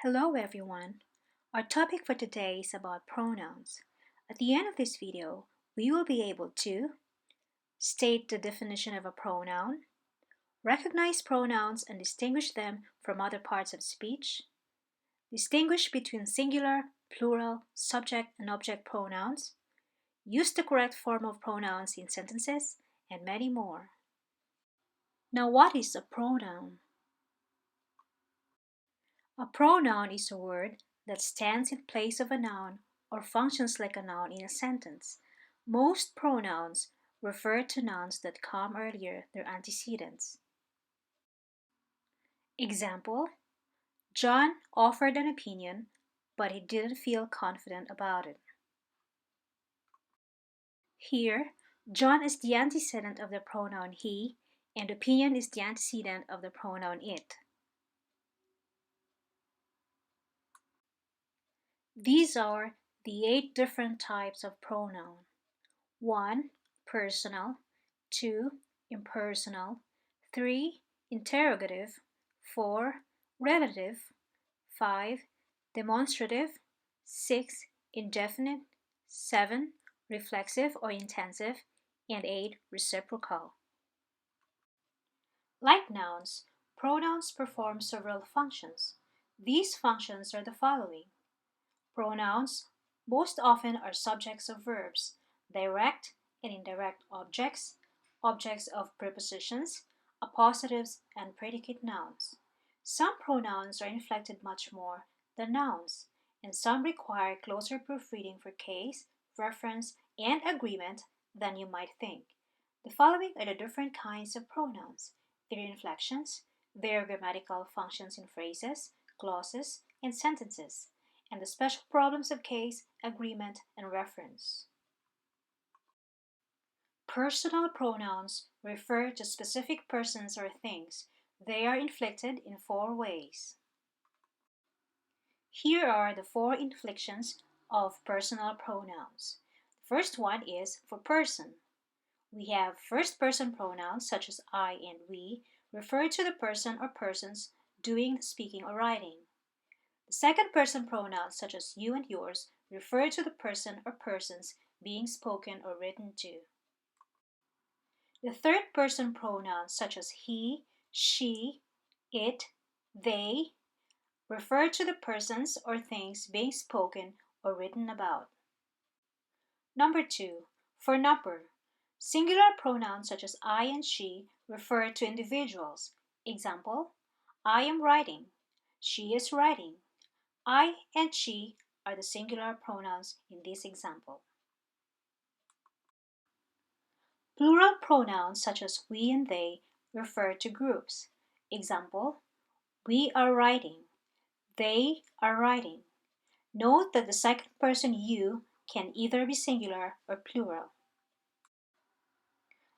Hello everyone. Our topic for today is about pronouns. At the end of this video, we will be able to state the definition of a pronoun, recognize pronouns and distinguish them from other parts of speech, distinguish between singular, plural, subject, and object pronouns, use the correct form of pronouns in sentences, and many more. Now, what is a pronoun? A pronoun is a word that stands in place of a noun or functions like a noun in a sentence. Most pronouns refer to nouns that come earlier, their antecedents. Example: John offered an opinion, but he didn't feel confident about it. Here, John is the antecedent of the pronoun he, and opinion is the antecedent of the pronoun it. These are the 8 different types of pronoun. 1. Personal. 2. Impersonal. 3. Interrogative. 4. Relative. 5. Demonstrative. 6. Indefinite. 7. Reflexive or intensive. And 8. Reciprocal. Like nouns, pronouns perform several functions. These functions are the following. Pronouns most often are subjects of verbs, direct and indirect objects, objects of prepositions, appositives, and predicate nouns. Some pronouns are inflected much more than nouns, and some require closer proofreading for case, reference, and agreement than you might think. The following are the different kinds of pronouns, their inflections, their grammatical functions in phrases, clauses, and sentences, and the special problems of case, agreement, and reference. Personal pronouns refer to specific persons or things. They are inflected in 4 ways. Here are the 4 inflections of personal pronouns. The first one is for person. We have first-person pronouns such as I and we refer to the person or persons doing the speaking or writing. The second-person pronouns such as you and yours refer to the person or persons being spoken or written to. The third-person pronouns such as he, she, it, they refer to the persons or things being spoken or written about. Number 2. For number. Singular pronouns such as I and she refer to individuals. Example: I am writing. She is writing. I and she are the singular pronouns in this example. Plural pronouns such as we and they refer to groups. Example: we are writing. They are writing. Note that the second person you can either be singular or plural.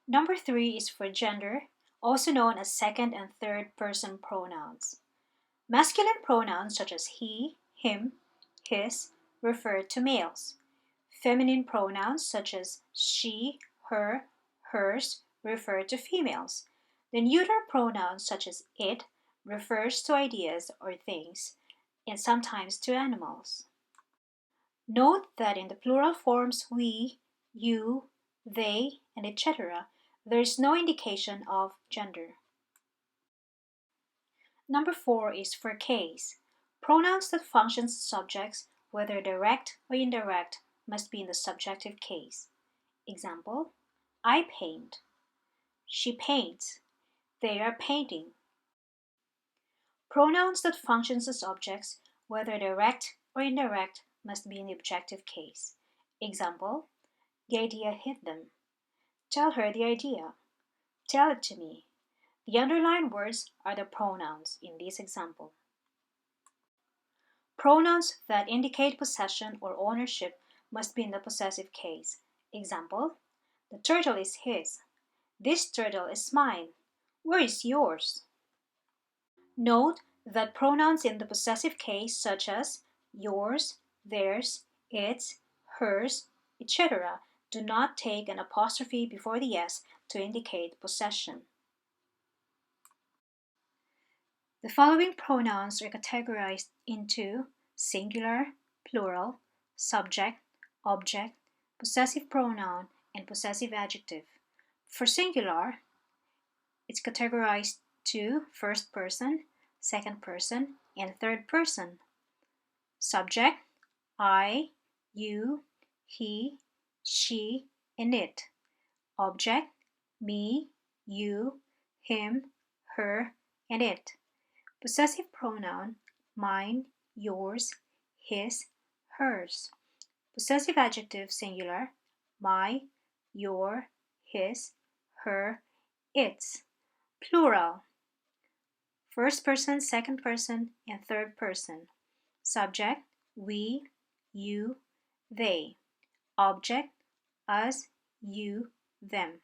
Number 3 is for gender, also known as second and third person pronouns. Masculine pronouns such as he, him, his refer to males. Feminine pronouns such as she, her, hers refer to females. The neuter pronouns such as it refers to ideas or things, and sometimes to animals. Note that in the plural forms we, you, they, and etc., there is no indication of gender. Number 4 is for case. Pronouns that function as subjects, whether direct or indirect, must be in the subjective case. Example: I paint. She paints. They are painting. Pronouns that function as objects, whether direct or indirect, must be in the objective case. Example: the idea hit them. Tell her the idea. Tell it to me. The underlined words are the pronouns in this example. Pronouns that indicate possession or ownership must be in the possessive case. Example: the turtle is his. This turtle is mine. Where is yours? Note that pronouns in the possessive case such as yours, theirs, its, hers, etc. do not take an apostrophe before the s to indicate possession. The following pronouns are categorized into singular, plural, subject, object, possessive pronoun, and possessive adjective. For singular, it's categorized to first person, second person, and third person. Subject, I, you, he, she, and it. Object, me, you, him, her, and it. Possessive pronoun, mine, yours, his, hers. Possessive adjective singular, my, your, his, her, its. Plural, first person, second person, and third person. Subject, we, you, they. Object, us, you, them.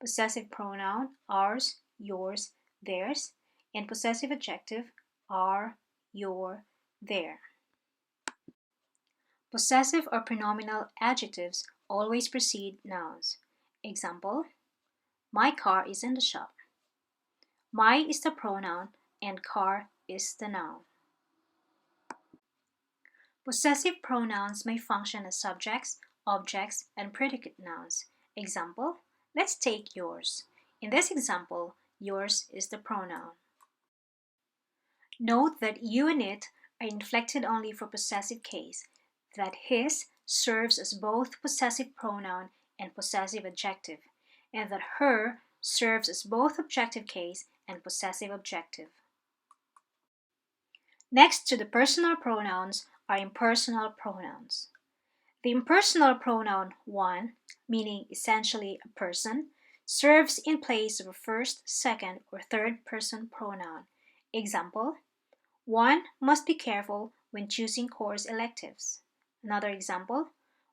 Possessive pronoun, ours, yours, theirs. And possessive adjective, our, your, their. Possessive or pronominal adjectives always precede nouns. Example, my car is in the shop. My is the pronoun and car is the noun. Possessive pronouns may function as subjects, objects, and predicate nouns. Example, let's take yours. In this example, yours is the pronoun. Note that you and it are inflected only for possessive case, that his serves as both possessive pronoun and possessive adjective, and that her serves as both objective case and possessive objective. Next to the personal pronouns are impersonal pronouns. The impersonal pronoun one, meaning essentially a person, serves in place of a first, second, or third person pronoun. Example, one must be careful when choosing course electives. Another example,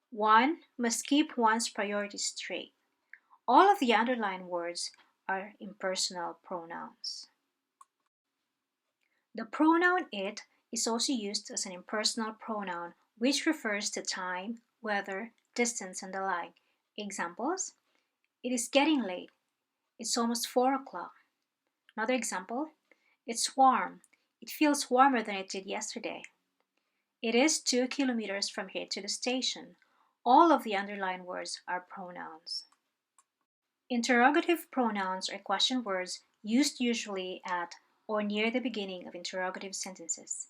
one must keep one's priorities straight. All of the underlined words are impersonal pronouns. The pronoun it is also used as an impersonal pronoun which refers to time, weather, distance, and the like. Examples, it is getting late. It's almost 4 o'clock. Another example, it's warm. It feels warmer than it did yesterday. It is 2 kilometers from here to the station. All of the underlined words are pronouns. Interrogative pronouns are question words used usually at or near the beginning of interrogative sentences.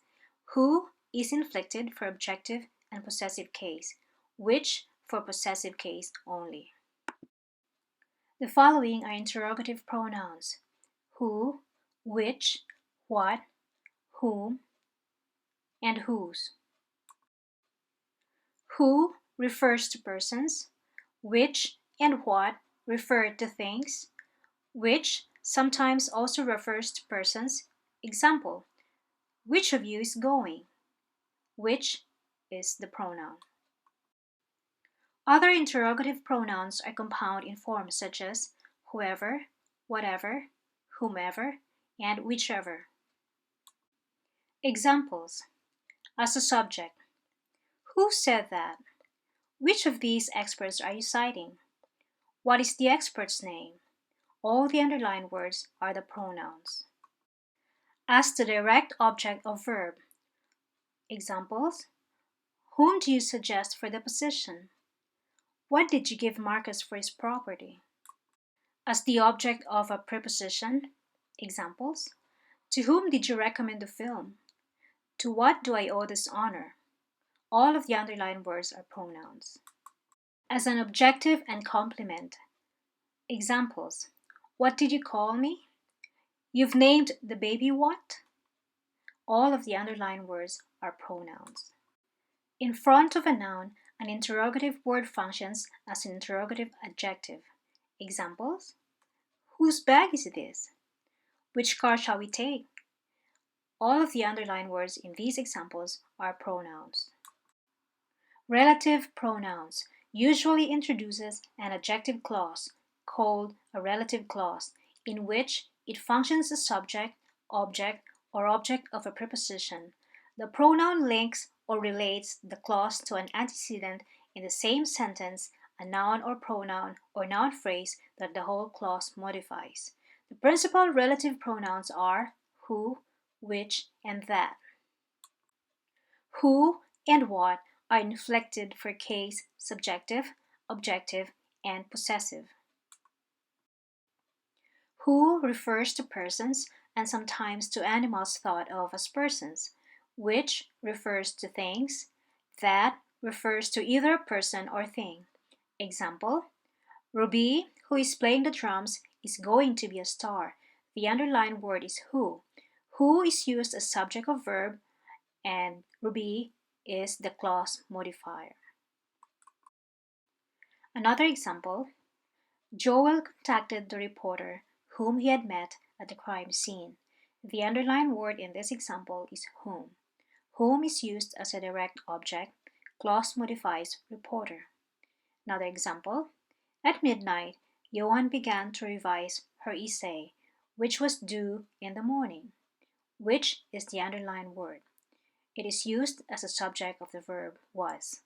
Who is inflected for objective and possessive case, which for possessive case only. The following are interrogative pronouns: who, which, what, whom, and whose. Who refers to persons, which and what refer to things, which sometimes also refers to persons. Example, which of you is going? Which is the pronoun. Other interrogative pronouns are compound in forms such as whoever, whatever, whomever, and whichever. Examples, as a subject, who said that? Which of these experts are you citing? What is the expert's name? All the underlined words are the pronouns. As the direct object of verb. Examples, whom do you suggest for the position? What did you give Marcus for his property? As the object of a preposition. Examples, to whom did you recommend the film? To what do I owe this honor? All of the underlined words are pronouns. As an objective and complement. Examples, what did you call me? You've named the baby what? All of the underlined words are pronouns. In front of a noun, an interrogative word functions as an interrogative adjective. Examples, whose bag is this? Which car shall we take? All of the underlined words in these examples are pronouns. Relative pronouns usually introduces an adjective clause called a relative clause, in which it functions as subject, object, or object of a preposition. The pronoun links or relates the clause to an antecedent in the same sentence, a noun or pronoun or noun phrase that the whole clause modifies. The principal relative pronouns are who, which, and that. Who and what are inflected for case, subjective, objective, and possessive. Who refers to persons and sometimes to animals thought of as persons. Which refers to things. That refers to either a person or thing. Example: Ruby, who is playing the drums, is going to be a star. The underlined word is who. Who is used as subject of verb, and Ruby is the clause modifier. Another example: Joel contacted the reporter whom he had met at the crime scene. The underlined word in this example is whom. Whom is used as a direct object. Clause modifies reporter. Another example: At midnight, Johan began to revise her essay, which was due in the morning. Which is the underlined word. It is used as a subject of the verb was.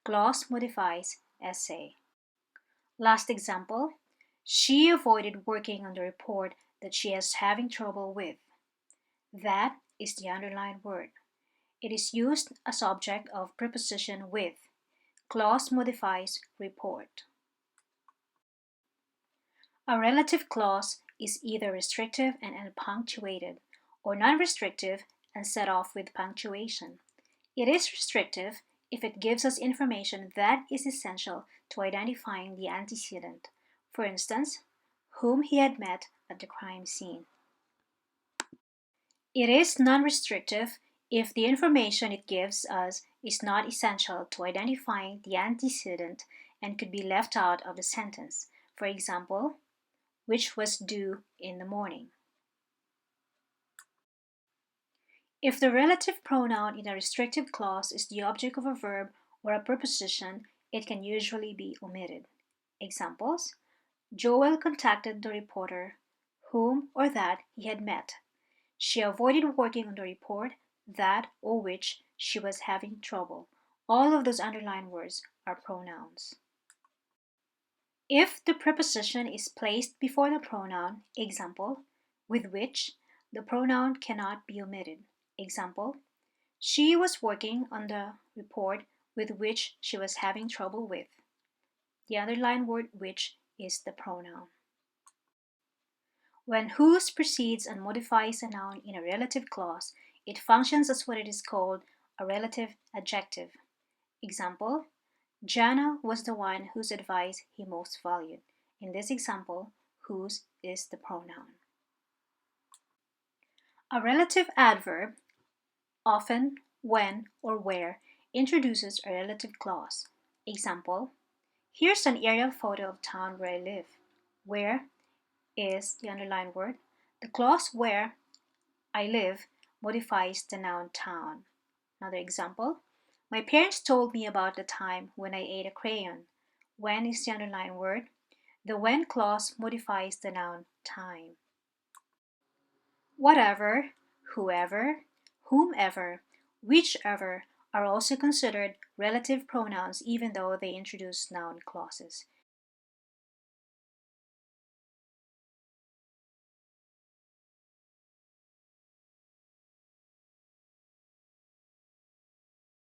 Clause modifies essay. Last example: She avoided working on the report that she is having trouble with. That is the underlined word. It is used as object of preposition with. Clause modifies report. A relative clause is either restrictive and unpunctuated, or non-restrictive and set off with punctuation. It is restrictive if it gives us information that is essential to identifying the antecedent. For instance, whom he had met at the crime scene. It is non-restrictive if the information it gives us is not essential to identifying the antecedent and could be left out of the sentence. For example, which was due in the morning. If the relative pronoun in a restrictive clause is the object of a verb or a preposition, it can usually be omitted. Examples: Joel contacted the reporter whom or that he had met. She avoided working on the report that or which she was having trouble. All of those underlined words are pronouns. If the preposition is placed before the pronoun, example, with which, the pronoun cannot be omitted. Example: She was working on the report with which she was having trouble with. The underlined word which is the pronoun. When whose precedes and modifies a noun in a relative clause, it functions as what it is called a relative adjective. Example: Jana was the one whose advice he most valued. In this example, whose is the pronoun. A relative adverb, often, when, or where, introduces a relative clause. Example: Here's an aerial photo of town where I live. Where is the underlined word. The clause where I live modifies the noun town. Another example: My parents told me about the time when I ate a crayon. When is the underlined word. The when clause modifies the noun time. Whatever, whoever, whomever, whichever are also considered relative pronouns even though they introduce noun clauses.